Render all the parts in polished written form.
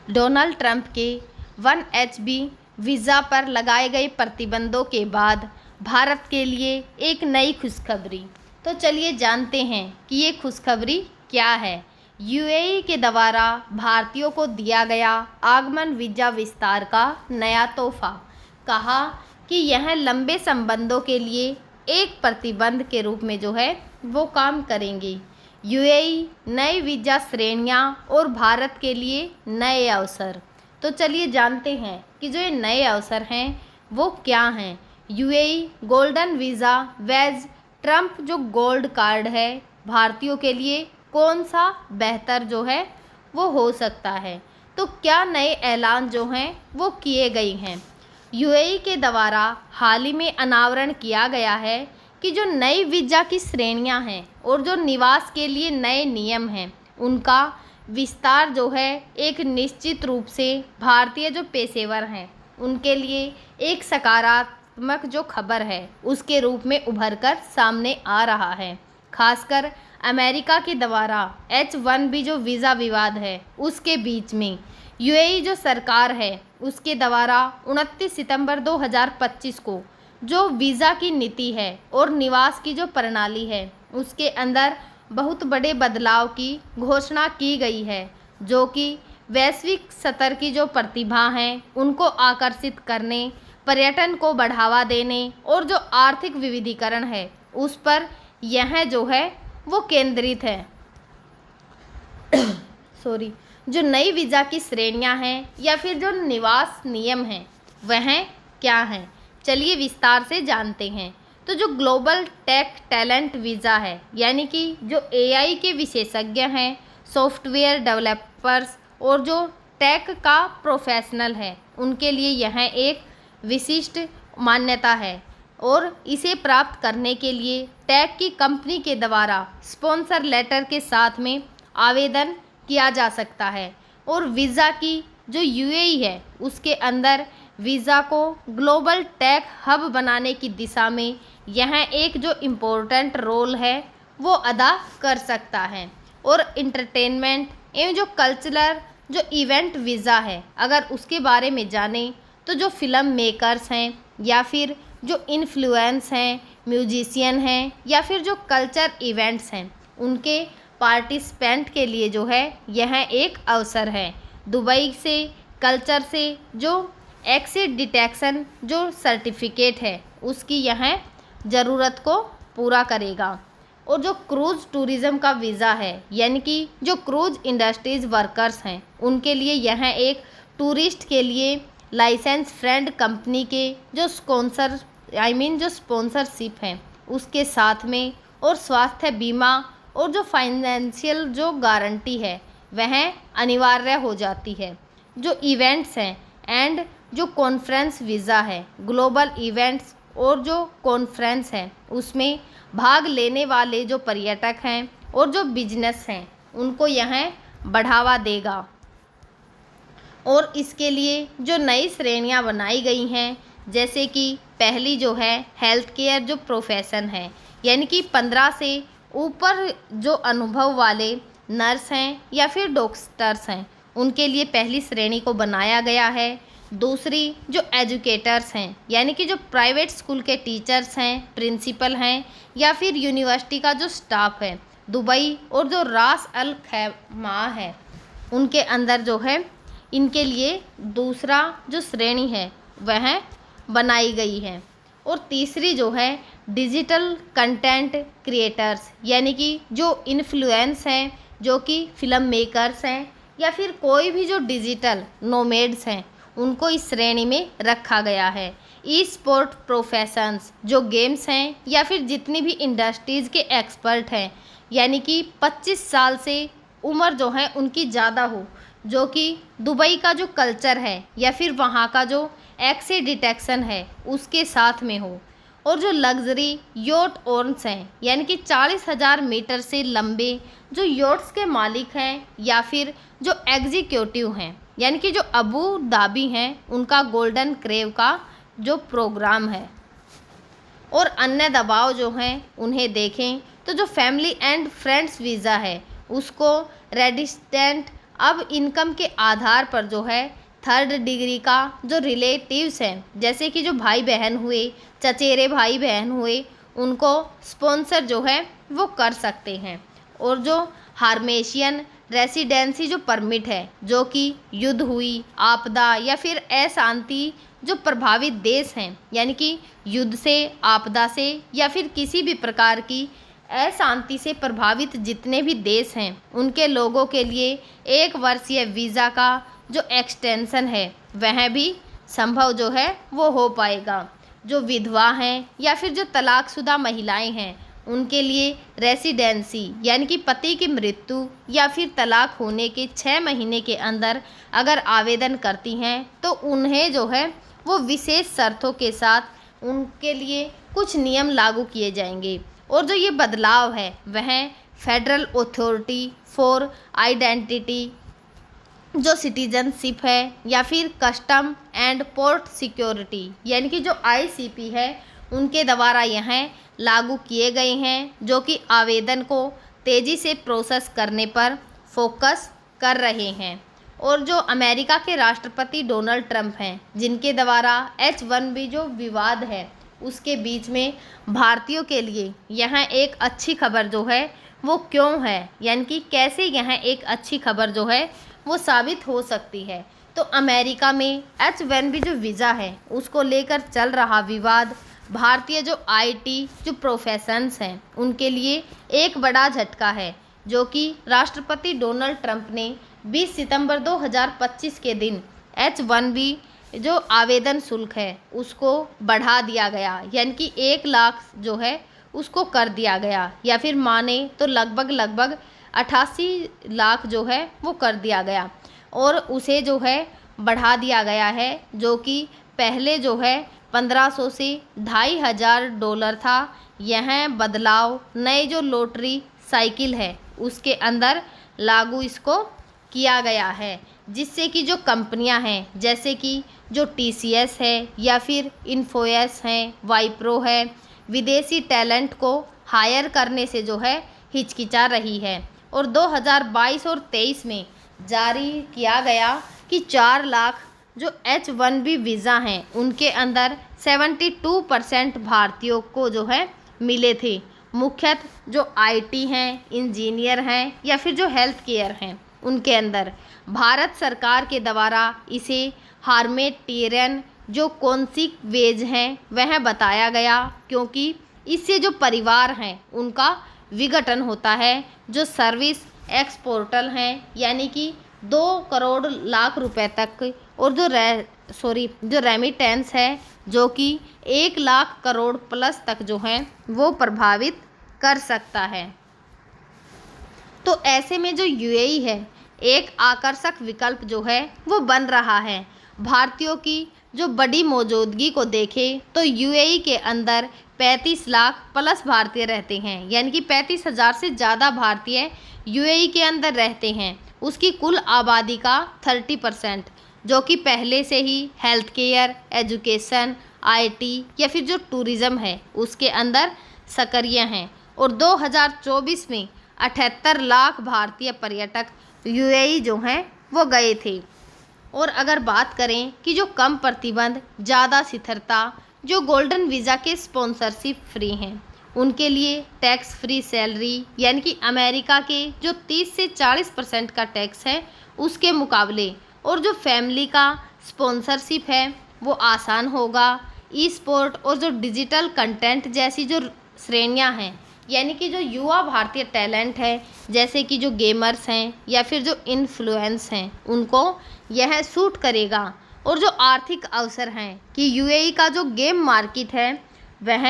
Donald Trump के 1Hb visa पर लगाए गए प्रतिबंधों के बाद भारत के लिए एक नई खुशखबरी। तो चलिए जानते हैं कि ये खुशखबरी क्या है। यूएई के द्वारा भारतीयों को दिया गया आगमन वीज़ा विस्तार का नया तोहफा। कहा कि यह लंबे संबंधों के लिए एक प्रतिबंध के रूप में जो है वो काम करेंगे। यूएई नई वीज़ा श्रेणियां और भारत के लिए नए अवसर। तो चलिए जानते हैं कि जो ये नए अवसर हैं वो क्या हैं। यूएई गोल्डन वीज़ा वेज ट्रंप जो गोल्ड कार्ड है भारतीयों के लिए कौन सा बेहतर जो है वो हो सकता है। तो क्या नए ऐलान जो हैं वो किए गए हैं। यूएई के द्वारा हाल ही में अनावरण किया गया है कि जो नई वीज़ा की श्रेणियां हैं और जो निवास के लिए नए नियम हैं उनका विस्तार जो है एक निश्चित रूप से भारतीय जो पेशेवर हैं उनके लिए एक सकारात्मक जो खबर है उसके रूप में उभर कर सामने आ रहा है। खासकर अमेरिका के द्वारा H1B जो वीज़ा विवाद है उसके बीच में यूएई जो सरकार है उसके द्वारा 29 सितंबर 2025 को जो वीज़ा की नीति है और निवास की जो प्रणाली है उसके अंदर बहुत बड़े बदलाव की घोषणा की गई है, जो कि वैश्विक स्तर की जो प्रतिभा हैं उनको आकर्षित करने, पर्यटन को बढ़ावा देने और जो आर्थिक विविधीकरण है उस पर यह जो है वो केंद्रित है। जो नई वीज़ा की श्रेणियां हैं या फिर जो निवास नियम हैं वह क्या हैं, चलिए विस्तार से जानते हैं। तो जो ग्लोबल टेक टैलेंट वीज़ा है यानी कि जो एआई के विशेषज्ञ हैं, सॉफ्टवेयर डेवलपर्स और जो टेक का प्रोफेशनल है उनके लिए यह एक विशिष्ट मान्यता है और इसे प्राप्त करने के लिए टेक की कंपनी के द्वारा स्पॉन्सर लेटर के साथ में आवेदन किया जा सकता है। और वीज़ा की जो यूएई है उसके अंदर वीज़ा को ग्लोबल टेक हब बनाने की दिशा में यह एक जो इम्पोर्टेंट रोल है वो अदा कर सकता है। और इंटरटेनमेंट एवं जो कल्चरल जो इवेंट वीज़ा है अगर उसके बारे में जानें तो जो फिल्म मेकर्स हैं या फिर जो इन्फ्लुएंस हैं, म्यूजिशियन हैं या फिर जो कल्चर इवेंट्स हैं उनके पार्टिसिपेंट के लिए जो है यह एक अवसर है। दुबई से कल्चर से जो एक्सिड डिटेक्शन जो सर्टिफिकेट है उसकी यह ज़रूरत को पूरा करेगा। और जो क्रूज़ टूरिज़्म का वीज़ा है यानी कि जो क्रूज़ इंडस्ट्रीज़ वर्कर्स हैं उनके लिए यह एक टूरिस्ट के लिए लाइसेंस फ्रेंड कंपनी के जो जो स्पॉन्सरशिप हैं उसके साथ में और स्वास्थ्य बीमा और जो फाइनेंशियल जो गारंटी है वह अनिवार्य हो जाती है। जो इवेंट्स हैं एंड जो कॉन्फ्रेंस वीज़ा है, ग्लोबल इवेंट्स और जो कॉन्फ्रेंस हैं उसमें भाग लेने वाले जो पर्यटक हैं और जो बिजनेस हैं उनको यह बढ़ावा देगा। और इसके लिए जो नई श्रेणियां बनाई गई हैं जैसे कि पहली जो है हेल्थ केयर जो प्रोफेशन है यानी कि 15 से ऊपर जो अनुभव वाले नर्स हैं या फिर डॉक्टर्स हैं उनके लिए पहली श्रेणी को बनाया गया है। दूसरी जो एजुकेटर्स हैं यानी कि जो प्राइवेट स्कूल के टीचर्स हैं, प्रिंसिपल हैं या फिर यूनिवर्सिटी का जो स्टाफ है, दुबई और जो रास अल खैमा है उनके अंदर जो है इनके लिए दूसरा जो श्रेणी है वह बनाई गई है। और तीसरी जो है डिजिटल कंटेंट क्रिएटर्स यानी कि जो इन्फ्लुएंस हैं, जो कि फिल्म मेकर्स हैं या फिर कोई भी जो डिजिटल नोमेड्स हैं उनको इस श्रेणी में रखा गया है। ई स्पोर्ट प्रोफेशंस जो गेम्स हैं या फिर जितनी भी इंडस्ट्रीज़ के एक्सपर्ट हैं यानी कि 25 साल से उम्र जो है उनकी ज़्यादा हो, जो कि दुबई का जो कल्चर है या फिर वहाँ का जो एक्सिड डिटेक्शन है उसके साथ में हो। और जो लग्जरी योट ओनर्स हैं यानी कि 40,000 मीटर से लंबे जो योट्स के मालिक हैं या फिर जो एग्जीक्यूटिव हैं यानी कि जो अबू धाबी हैं उनका गोल्डन क्रेव का जो प्रोग्राम है। और अन्य दबाव जो हैं उन्हें देखें तो जो फैमिली एंड फ्रेंड्स वीज़ा है उसको रेजिडेंट अब इनकम के आधार पर जो है थर्ड डिग्री का जो रिलेटिव्स हैं, जैसे कि जो भाई बहन हुए, चचेरे भाई बहन हुए, उनको स्पॉन्सर जो है वो कर सकते हैं। और जो हार्मेशियन रेसिडेंसी जो परमिट है, जो कि युद्ध हुई, आपदा या फिर अशांति जो प्रभावित देश हैं, यानी कि युद्ध से, आपदा से या फिर किसी भी प्रकार की अशांति से प्रभावित जितने भी देश हैं, उनके लोगों के लिए 1 वर्षीय वीज़ा का जो एक्सटेंशन है वह भी संभव जो है वो हो पाएगा। जो विधवा हैं या फिर जो तलाकशुदा महिलाएं हैं, उनके लिए रेसिडेंसी यानी कि पति की मृत्यु या फिर तलाक होने के 6 महीने के अंदर अगर आवेदन करती हैं तो उन्हें जो है वो विशेष शर्तों के साथ उनके लिए कुछ नियम लागू किए जाएंगे। और जो ये बदलाव है वह फेडरल अथॉरिटी फॉर आइडेंटिटी जो सिटीजनशिप है या फिर कस्टम एंड पोर्ट सिक्योरिटी यानी कि जो ICP है, उनके द्वारा यह लागू किए गए हैं, जो कि आवेदन को तेज़ी से प्रोसेस करने पर फोकस कर रहे हैं। और जो अमेरिका के राष्ट्रपति डोनाल्ड ट्रंप हैं, जिनके द्वारा H1B जो विवाद है उसके बीच में भारतीयों के लिए यह एक अच्छी खबर जो है वो क्यों है, यानी कि कैसे यह एक अच्छी खबर जो है वो साबित हो सकती है। तो अमेरिका में H1B जो वीज़ा है उसको लेकर चल रहा विवाद भारतीय जो IT जो प्रोफेशंस हैं उनके लिए एक बड़ा झटका है, जो कि राष्ट्रपति डोनाल्ड ट्रंप ने 20 सितंबर 2025 के दिन H1B जो आवेदन शुल्क है उसको बढ़ा दिया गया, यानी कि 1 लाख जो है उसको कर दिया गया, या फिर माने तो लगभग 88 लाख जो है वो कर दिया गया। और उसे जो है बढ़ा दिया गया है, जो कि पहले जो है 1500 से $2500 था। यह बदलाव नए जो लॉटरी साइकिल है उसके अंदर लागू इसको किया गया है, जिससे कि जो कंपनियां हैं जैसे कि जो TCS है या फिर इन्फोएस है, वाइप्रो है, विदेशी टैलेंट को हायर करने से जो है हिचकिचा रही है। और 2022 और 23 में जारी किया गया कि 4 लाख जो H1B वीज़ा हैं उनके अंदर 72% भारतीयों को जो है मिले थे। मुख्यतः जो IT हैं, इंजीनियर हैं या फिर जो हेल्थ केयर हैं, उनके अंदर भारत सरकार के द्वारा इसे हार्मेटेरियन जो कॉन्सिक वेज हैं वह बताया गया, क्योंकि इससे जो परिवार हैं उनका विघटन होता है। जो सर्विस एक्सपोर्टल हैं यानी कि 2 करोड़ लाख रुपए तक, और जो रेमिटेंस है जो कि 1 लाख करोड़ प्लस तक जो है वो प्रभावित कर सकता है। तो ऐसे में जो UAE है एक आकर्षक विकल्प जो है वो बन रहा है। भारतीयों की जो बड़ी मौजूदगी को देखें तो UAE के अंदर 35 लाख प्लस भारतीय रहते हैं, यानी कि 35,000 से ज़्यादा भारतीय UAE के अंदर रहते हैं। उसकी कुल आबादी का 30%, जो कि पहले से ही हेल्थ केयर, एजुकेशन, IT या फिर जो टूरिज़्म है उसके अंदर सक्रिय हैं। और 2024 में 78 लाख भारतीय पर्यटक UAE जो हैं वो गए थे। और अगर बात करें कि जो कम प्रतिबंध, ज़्यादा स्थिरता, जो गोल्डन वीज़ा के स्पॉन्सरशिप फ्री हैं उनके लिए टैक्स फ्री सैलरी, यानी कि अमेरिका के जो 30 से 40% का टैक्स है उसके मुकाबले, और जो फैमिली का स्पॉन्सरशिप है वो आसान होगा। ई स्पोर्ट और जो डिजिटल कंटेंट जैसी जो श्रेणियां हैं, यानी कि जो युवा भारतीय टैलेंट है जैसे कि जो गेमर्स हैं या फिर जो इन्फ्लुएंस हैं, उनको यह सूट करेगा। और जो आर्थिक अवसर हैं कि UAE का जो गेम मार्केट है वह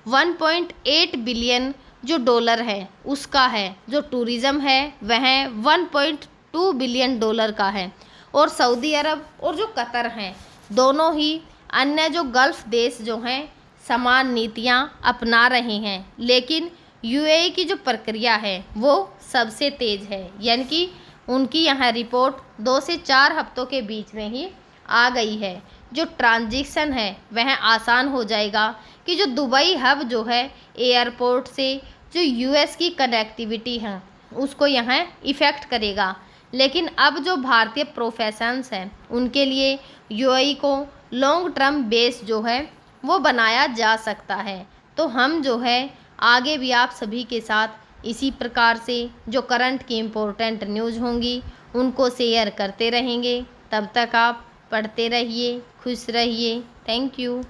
1.8 बिलियन जो डॉलर है उसका है। जो टूरिज़्म है वह 1.2 बिलियन डॉलर का है। और सऊदी अरब और जो कतर हैं, दोनों ही अन्य जो गल्फ़ देश जो हैं समान नीतियां अपना रहे हैं, लेकिन UAE की जो प्रक्रिया है वो सबसे तेज़ है, यानी कि उनकी यहाँ रिपोर्ट 2 से 4 हफ्तों के बीच में ही आ गई है। जो ट्रांजिशन है वह आसान हो जाएगा कि जो दुबई हब जो है एयरपोर्ट से जो US की कनेक्टिविटी है उसको यहाँ इफ़ेक्ट करेगा, लेकिन अब जो भारतीय प्रोफेशंस हैं उनके लिए यूएई को लॉन्ग टर्म बेस जो है वो बनाया जा सकता है। तो हम जो है आगे भी आप सभी के साथ इसी प्रकार से जो करंट की इम्पोर्टेंट न्यूज़ होंगी उनको शेयर करते रहेंगे। तब तक आप पढ़ते रहिए, खुश रहिए। Thank you.